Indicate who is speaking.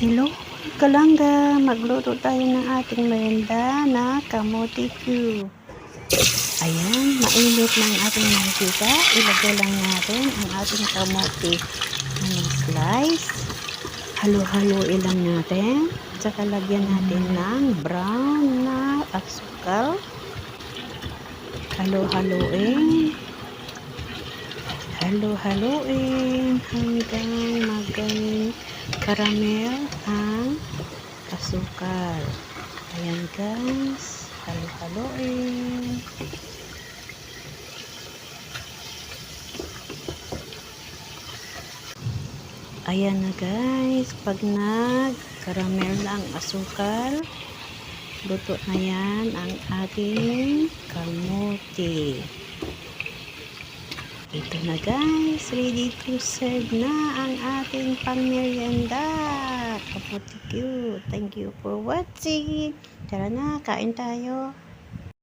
Speaker 1: Hello, kalangga! Magluto tayo ng ating merienda na kamote cube. Ayan, mainit na ang ating mantika. Ilagay lang natin ang ating kamote na slice. Halo-haloin lang natin. Saka lagyan natin ng brown na asukal. Halo-haloin. Halo-haloin hanggang maging caramel ang asukal. Ayan guys, halo-haloin. Ayan na guys, pag nag-caramel na ang asukal, luto na yan ang ating kamote. Ito na guys, ready to serve na ang ating pang-merienda. Kamote cube. Thank you for watching. Tara na, kain tayo.